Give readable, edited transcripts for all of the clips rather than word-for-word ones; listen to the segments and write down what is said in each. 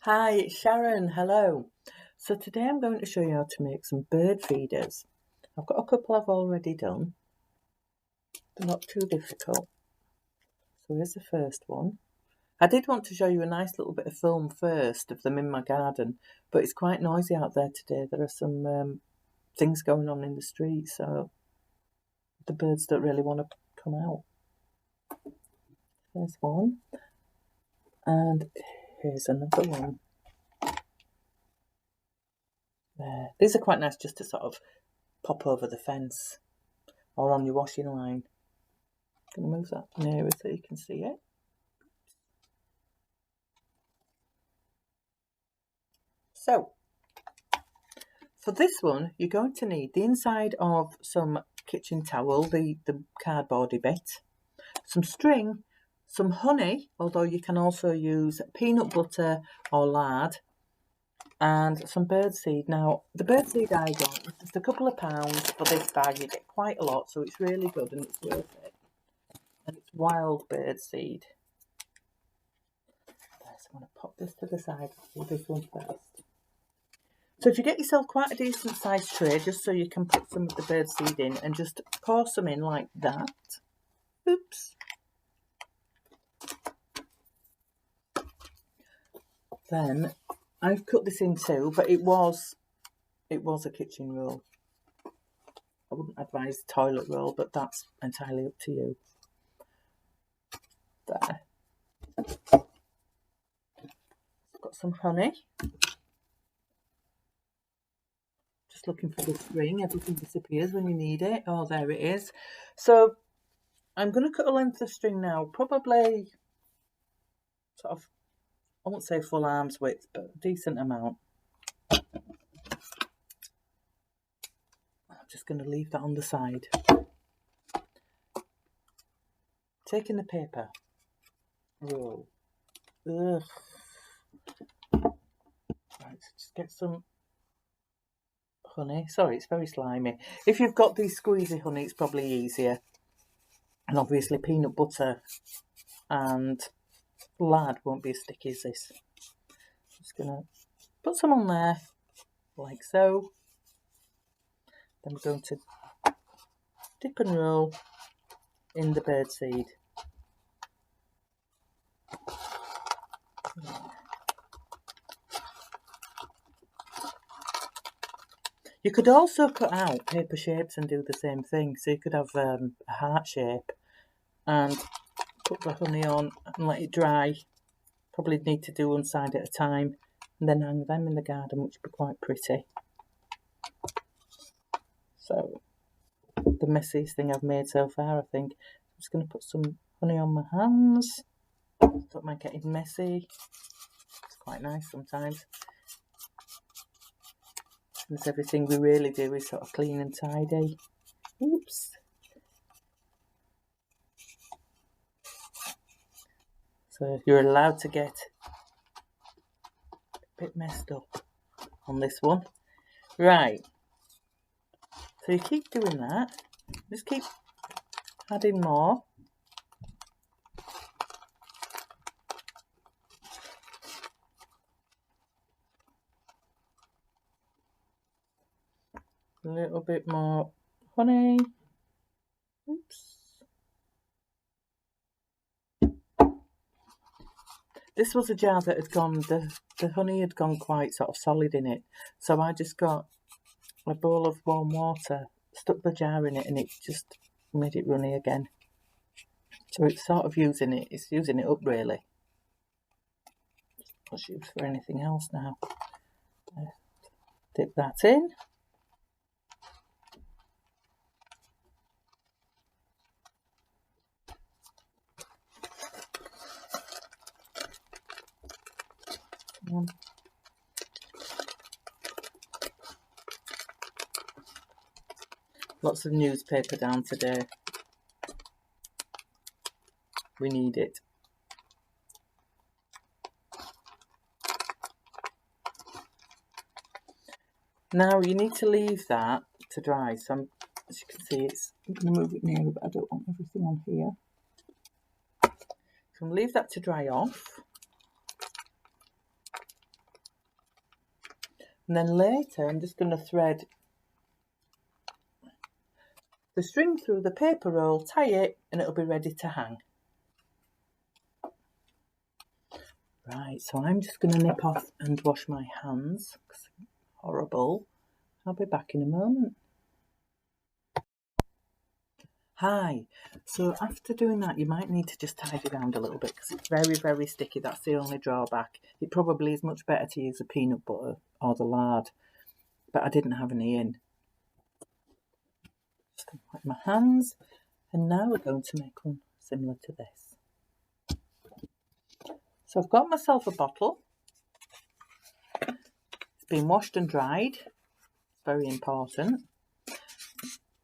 Hi, it's Sharon. Hello. So today I'm going to show you how to make some bird feeders. I've got a couple I've already done. They're not too difficult. So here's the first one. I did want to show you a nice little bit of film first of them in my garden, but it's quite noisy out there today. There are some things going on in the street, so the birds don't really want to come out. There's one. And here's another one. There. These are quite nice just to sort of pop over the fence or on your washing line. I'm going to move that nearer so you can see it. So, for this one, you're going to need the inside of some kitchen towel, the cardboardy bit, some string, some honey, although you can also use peanut butter or lard, and some birdseed. Now, the birdseed I got was just a couple of pounds for this bag. You get quite a lot, so it's really good and it's worth it. And it's wild birdseed. So I'm going to pop this to the side. I'll do this one first. So if you get yourself quite a decent sized tray, just so you can put some of the birdseed in and just pour some in like that. Oops. Then I've cut this in two, but it was a kitchen roll. I wouldn't advise toilet roll, but that's entirely up to you. There. Got some honey. Just looking for the string. Everything disappears when you need it. Oh, there it is. So I'm going to cut a length of string now, probably sort of, I won't say full arm's width, but a decent amount. I'm just going to leave that on the side. Taking the paper roll. Ugh. Right, just get some honey. Sorry, it's very slimy. If you've got these squeezy honey, it's probably easier. And obviously peanut butter and lard won't be as sticky as this. Just going to put some on there, like so. Then we're going to dip and roll in the birdseed. You could also cut out paper shapes and do the same thing. So you could have a heart shape and put the honey on and let it dry. Probably need to do one side at a time and then hang them in the garden, which would be quite pretty. So the messiest thing I've made so far, I think. I'm just going to put some honey on my hands. Don't mind getting messy. It's quite nice sometimes. That's everything we really do is sort of clean and tidy. Oops. So you're allowed to get a bit messed up on this one. Right. So you keep doing that. Just keep adding more. A little bit more honey. Oops. This was a jar that had gone, the honey had gone quite sort of solid in it. So I just got a bowl of warm water, stuck the jar in it, and it just made it runny again. So it's sort of it's using it up really. Not used for anything else now. Dip that in. Lots of newspaper down today. We need it. Now you need to leave that to dry. So as you can see, I'm going to move it nearer, but I don't want everything on here. So I'm going to leave that to dry off. And then later I'm just going to thread the string through the paper roll, tie it, and it'll be ready to hang. Right, so I'm just going to nip off and wash my hands. Horrible. I'll be back in a moment. Hi. So after doing that, you might need to just tidy around a little bit because it's very, very sticky. That's the only drawback. It probably is much better to use the peanut butter or the lard, but I didn't have any in. Just going to wipe my hands, and now we're going to make one similar to this. So I've got myself a bottle. It's been washed and dried. It's very important.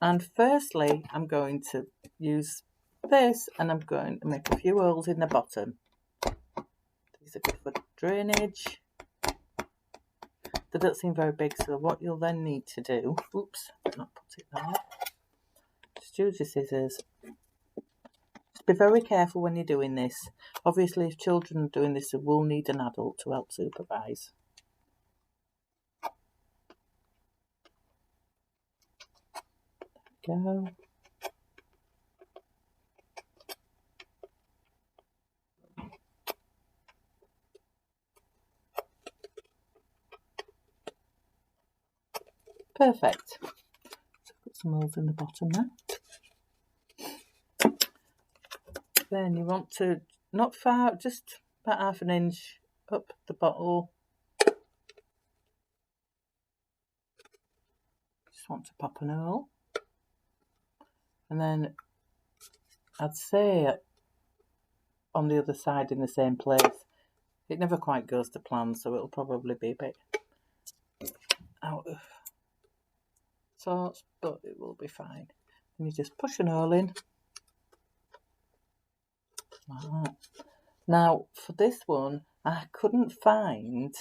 And firstly, I'm going to use this and I'm going to make a few holes in the bottom. These are good for drainage. They don't seem very big, so what you'll then need to do, oops, not put it there, just use your scissors. Just be very careful when you're doing this. Obviously, if children are doing this, they will need an adult to help supervise. There we go. Perfect. So put some holes in the bottom there. Then you want to, not far, just about half an inch up the bottle. Just want to pop an hole. And then I'd say on the other side in the same place. It never quite goes to plan, so it'll probably be a bit out of sorts, but it will be fine. And you just push an hole in. Like that. Now, for this one, I couldn't find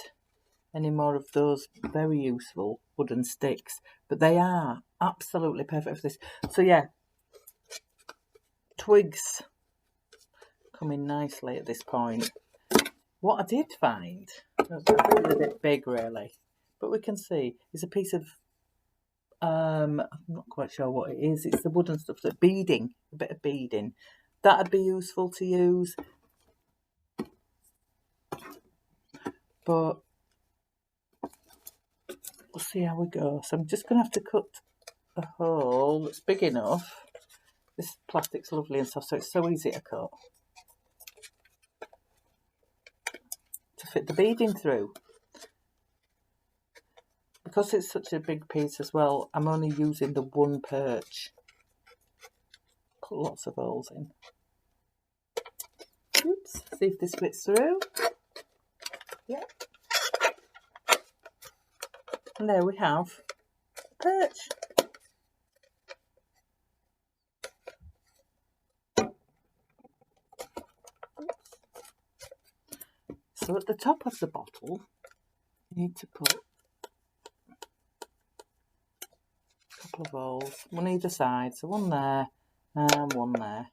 any more of those very useful wooden sticks, but they are absolutely perfect for this. So yeah, twigs come in nicely at this point. What I did find, it's a bit big really, but we can see, is a piece of, I'm not quite sure what it is. It's the wooden stuff, that beading, a bit of beading. That'd be useful to use. But we'll see how we go. So I'm just going to have to cut a hole that's big enough. This plastic's lovely and soft, so it's so easy to cut. To fit the beading through. Because it's such a big piece as well, I'm only using the one perch. Put lots of holes in. Oops, see if this fits through. Yeah. And there we have perch. So at the top of the bottle, you need to put a couple of holes, one either side. So one there and one there.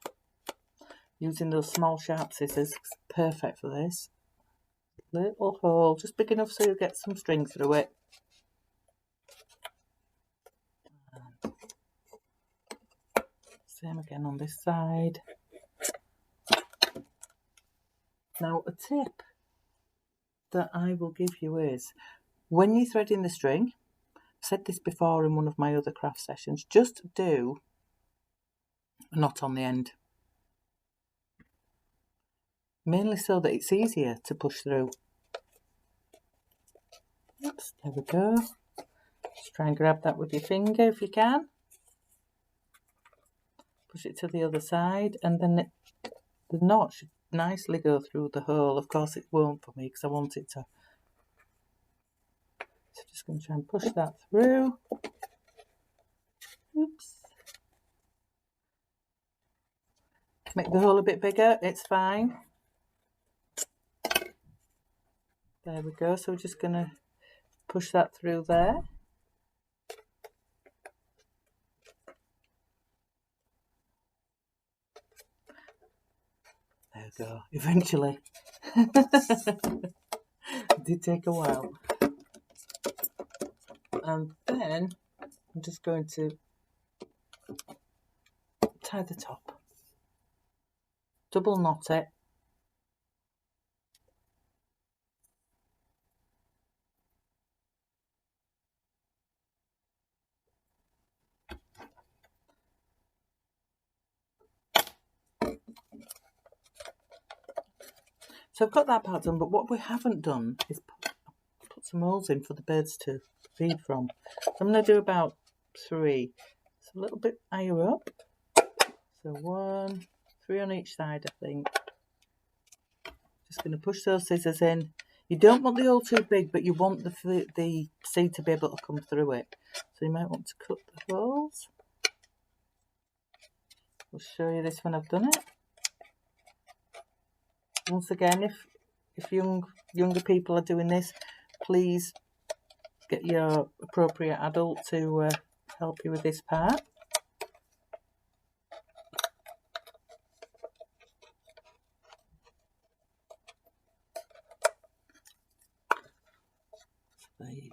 Using those small sharp scissors, it's perfect for this. Little hole, just big enough so you get some string through it. Same again on this side. Now a tip that I will give you is, when you're threading the string, I've said this before in one of my other craft sessions, just do a knot on the end. Mainly so that it's easier to push through. Oops, there we go. Just try and grab that with your finger if you can. Push it to the other side, and then the knot should nicely go through the hole. Of course it won't for me because I want it to. So just going to try and push that through. Oops. Make the hole a bit bigger, it's fine. There we go, so we're just going to push that through there. There we go, eventually. It did take a while. And then I'm just going to tie the top, double knot it, so I've got that part done, but what we haven't done is put some holes in for the birds to feed from. So I'm going to do about 3. It's a little bit higher up. So 1, 3 on each side, I think. Just going to push those scissors in. You don't want the hole too big, but you want the seed to be able to come through it. So you might want to cut the holes. I'll show you this when I've done it. Once again, if younger people are doing this, please get your appropriate adult to help you with this part.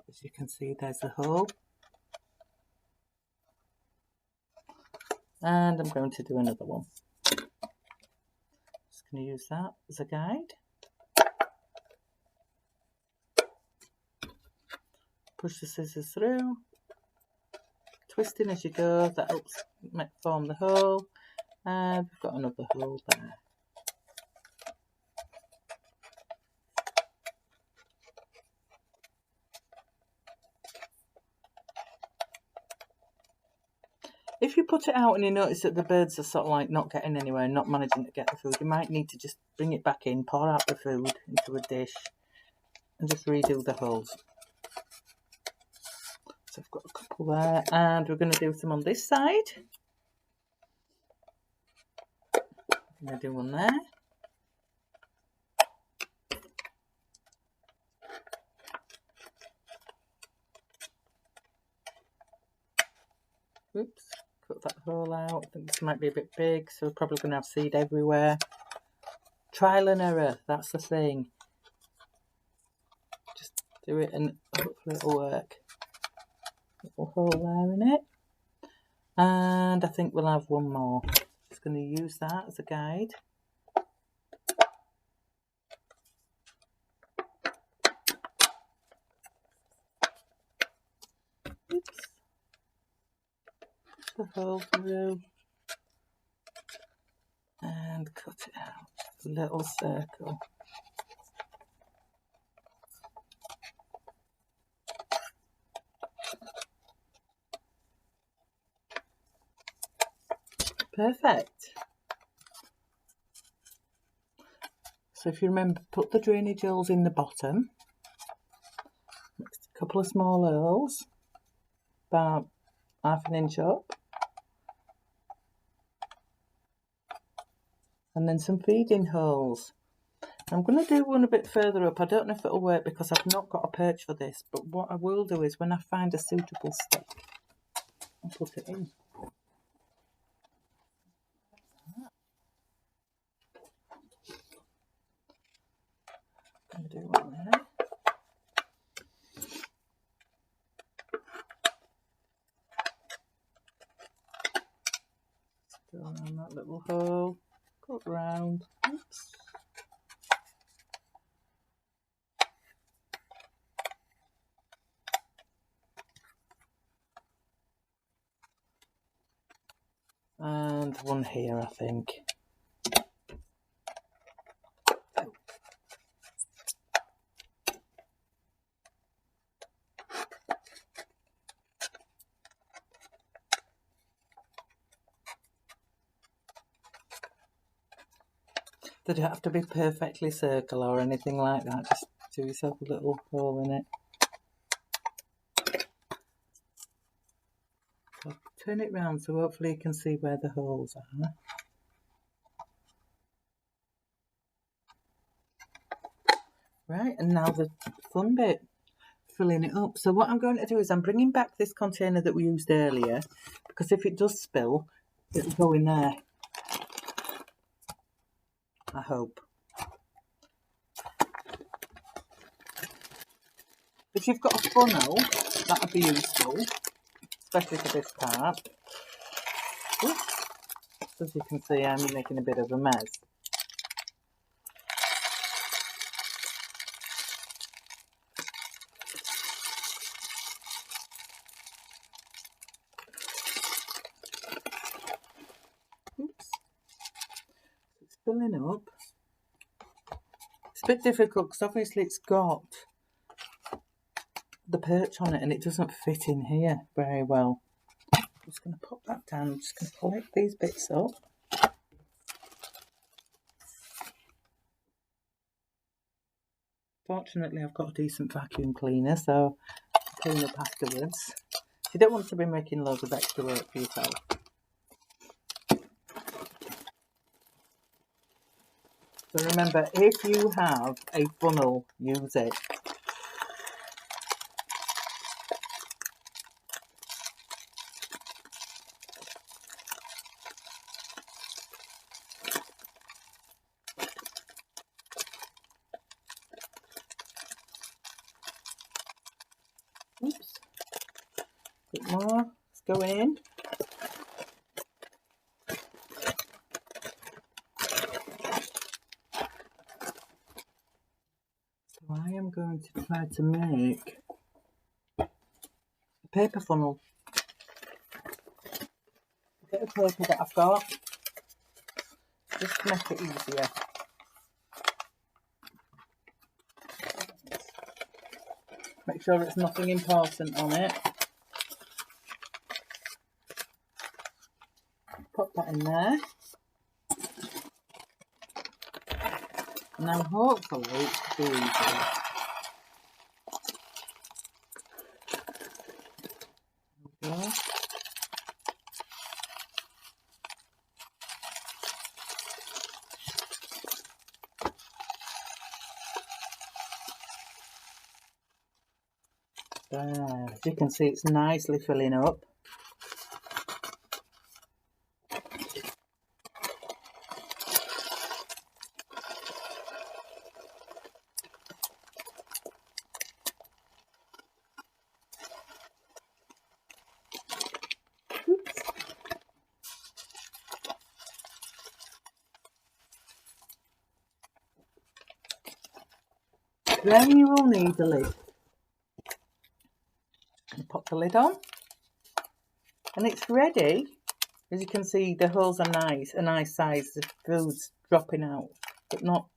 As you can see, there's the hole. And I'm going to do another one. Just going to use that as a guide. Push the scissors through, twisting as you go, that helps form the hole, and we've got another hole there. If you put it out and you notice that the birds are sort of like not getting anywhere, not managing to get the food, you might need to just bring it back in, pour out the food into a dish, and just redo the holes. So I've got a couple there, and we're going to do some on this side. I'm going to do one there. Oops, cut that hole out. I think this might be a bit big, so we're probably going to have seed everywhere. Trial and error, that's the thing. Just do it and hopefully it'll work. Little hole there in it. And I think we'll have one more. Just going to use that as a guide. Oops. The hole through. And cut it out. A little circle. Perfect. So if you remember, put the drainage holes in the bottom. Next, a couple of small holes, about 1/2 inch up. And then some feeding holes. I'm going to do one a bit further up. I don't know if it'll work because I've not got a perch for this, but what I will do is when I find a suitable stick, I'll put it in. I'm going to do one there. Go around that little hole, cut round. Oops. And one here, I think. They don't have to be perfectly circular or anything like that. Just do yourself a little hole in it. I'll turn it round so hopefully you can see where the holes are. Right, and now the fun bit, filling it up. So what I'm going to do is I'm bringing back this container that we used earlier, because if it does spill, it'll go in there. I hope. If you've got a funnel, that would be useful, especially for this part. Oops. As you can see, I'm making a bit of a mess. Oops. It's filling up. It's a bit difficult because obviously it's got the perch on it and it doesn't fit in here very well. I'm just going to pop that down. I'm just going to collect these bits up. Fortunately, I've got a decent vacuum cleaner, so I'll clean up afterwards. You don't want to be making loads of extra work for yourself. So remember, if you have a funnel, use it. Oops. A bit more. Let's go in. So I am going to try to make a paper funnel. A bit of paper that I've got, just to make it easier. Make sure there's nothing important on it. Put that in there. Now hopefully it should be easy. There we go. There, as you can see, it's nicely filling up. Oops. Then you will need a lid. And pop the lid on, and it's ready. As you can see, the holes are nice, a nice size. The food's dropping out, but not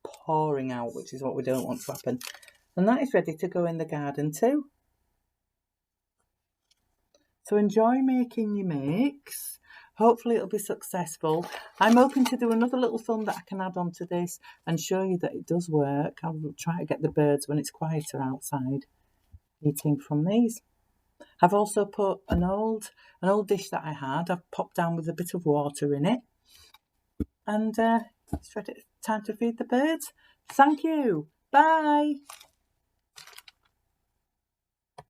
pouring out, which is what we don't want to happen. And that is ready to go in the garden too. So enjoy making your mix. Hopefully it'll be successful. I'm hoping to do another little film that I can add on to this and show you that it does work. I'll try to get the birds when it's quieter outside eating from these. I've also put an old dish that I had. I've popped down with a bit of water in it, and it's ready. Time to feed the birds. Thank you. Bye.